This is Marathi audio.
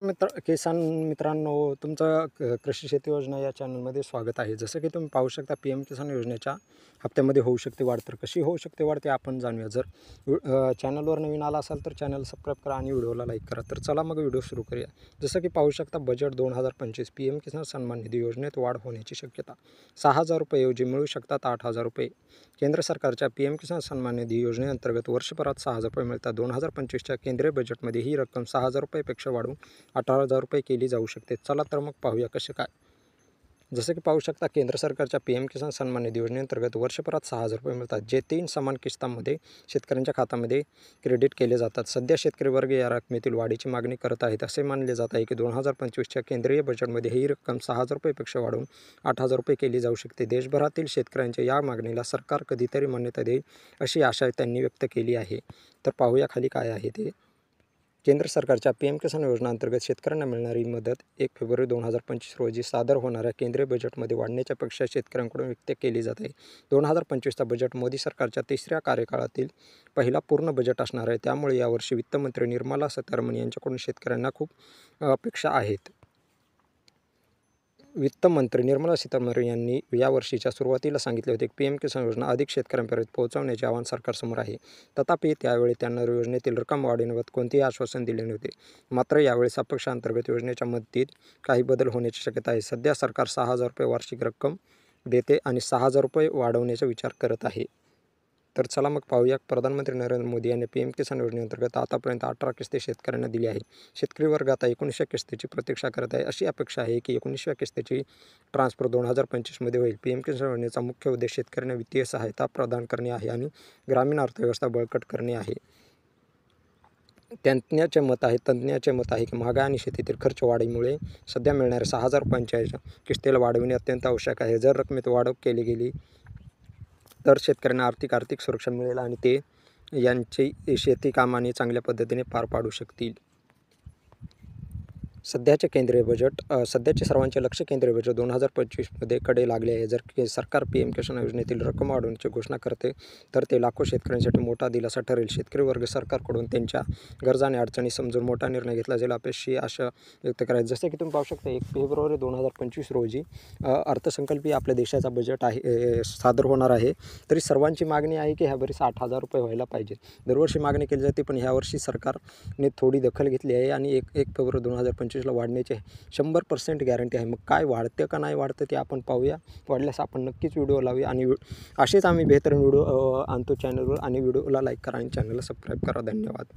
किसान मित्रांनो, तुमचं कृषी शेती योजना या चॅनलमध्ये स्वागत आहे. जसं की तुम्ही पाहू शकता, पी एम किसान योजनेच्या हप्त्यामध्ये होऊ शकते वाढ. तर कशी होऊ शकते वाढ ते आपण जाणूया. जर चॅनलवर नवीन आला असाल तर चॅनल सबस्क्राईब करा आणि व्हिडिओला लाईक करा. तर चला मग व्हिडिओ सुरू करूया. जसं की पाहू शकता, बजेट 2025 पी एम किसान सन्मान निधी योजनेत वाढ होण्याची शक्यता. 6,000 रुपये मिळू शकतात 8,000 रुपये. केंद्र सरकारच्या पी एम किसान सन्मान निधी योजनेअंतर्गत वर्षभरात 6,000 रुपये मिळतात. 2025च्या केंद्रीय बजेटमध्ये ही रक्कम 6,000 रुपयेपेक्षा वाढून 18,000 रुपये केली जाऊ शकते. चला तर मग पाहूया कसे काय. जसं की पाहू शकता, केंद्र सरकारच्या पी एम किसान सन्मान निधी योजनेअंतर्गत वर्षभरात 6,000 रुपये मिळतात, जे 3 समान किस्तांमध्ये शेतकऱ्यांच्या खात्यामध्ये क्रेडिट केले जातात. सध्या शेतकरी वर्ग या रकमेतील वाढीची मागणी करत आहेत. असे मानले जात आहे की 2025च्या केंद्रीय बजेटमध्ये ही रक्कम 6,000 रुपयेपेक्षा वाढवून 8,000 रुपये केली जाऊ शकते. देशभरातील शेतकऱ्यांच्या या मागणीला सरकार कधीतरी मान्यता देईल अशी आशा त्यांनी व्यक्त केली आहे. तर पाहूया खाली काय आहे ते. केंद्र सरकारच्या पी एम किसान योजनेअंतर्गत शेतकऱ्यांना मिळणारी मदत 1 फेब्रुवारी 2025 रोजी सादर होणाऱ्या केंद्रीय बजेटमध्ये वाढण्याची अपेक्षा शेतकऱ्यांकडून व्यक्त केली जात आहे. 2025चा बजेट मोदी सरकारच्या तिसऱ्या कार्यकाळातील पहिला पूर्ण बजेट असणार आहे. त्यामुळे यावर्षी वित्तमंत्री निर्मला सीतारामन यांच्याकडून शेतकऱ्यांना खूप अपेक्षा आहेत. वित्तमंत्री निर्मला सीतारामन यांनी यावर्षीच्या सुरुवातीला सांगितले होते की पी एम किसान योजना अधिक शेतकऱ्यांपर्यंत पोहोचवण्याचे आव्हान सरकारसमोर आहे. तथापि त्यावेळी त्यांना योजनेतील रक्कम वाढवण्याबाबत कोणतेही आश्वासन दिले नव्हते. मात्र यावेळी पक्षांतर्गत योजनेच्या मदतीत काही बदल होण्याची शक्यता आहे. सध्या सरकार 6,000 रुपये वार्षिक रक्कम देते आणि 6,000 रुपये वाढवण्याचा विचार करत आहे. तर चला मग पाहूया. प्रधानमंत्री नरेंद्र मोदी यांनी पी एम किसान योजनेअंतर्गत आतापर्यंत 18 किस्ते शेतकऱ्यांना दिली आहे. शेतकरी वर्ग आता 19व्या किस्तीची प्रतीक्षा करत आहे. अशी अपेक्षा आहे की 19व्या किस्तीची ट्रान्सफर 2025मध्ये होईल. पी एम किसान योजनेचा मुख्य उद्देश शेतकऱ्यांना वित्तीय सहायता प्रदान करणे आहे आणि ग्रामीण अर्थव्यवस्था बळकट करणे आहे. तज्ज्ञाचे मत आहे की महागाई आणि शेतीतील खर्च वाढीमुळे सध्या मिळणाऱ्या 6,000 रुपयांच्या किस्तीला वाढविणे अत्यंत आवश्यक आहे. जर रकमेत वाढ केली गेली तर शेतकऱ्यांना आर्थिक सुरक्षा मिळेल आणि ते यांची शेती कामाने चांगल्या पद्धतीने पार पाडू शकतील. सध्याचे सर्वांचे लक्ष केंद्रीय बजेट 2025मध्ये कडे लागले आहे. जर सरकार पी एम किसान योजनेतील रक्कम वाढवण्याची घोषणा करते तर ते लाखो शेतकऱ्यांसाठी मोठा दिलासा ठरेल. शेतकरी वर्ग सरकारकडून त्यांच्या गरजा आणि अडचणी समजून मोठा निर्णय घेतला जाईल अशी आशा व्यक्त करायची. जसे की तुम्ही पाहू शकता, 1 फेब्रुवारी 2025 रोजी अर्थसंकल्पीय आपल्या देशाचा बजेट आहे सादर होणार आहे. तरी सर्वांची मागणी आहे की ह्यावेळेस 8,000 रुपये व्हायला पाहिजे. दरवर्षी मागणी केली जाते, पण ह्यावर्षी सरकारने थोडी दखल घेतली आहे आणि 1 फेब्रुवारी 2025ला वाढण्याची 100% गॅरंटी आहे. मग काय वाढतं का नाही वाढतं ते आपण पाहूया. वाढल्यास आपण नक्कीच व्हिडिओ लावूया आणि असेच आम्ही बेहतरीन व्हिडिओ आणतो चॅनलवर. आणि व्हिडिओला लाईक करा आणि चॅनलला सबस्क्राईब करा. धन्यवाद.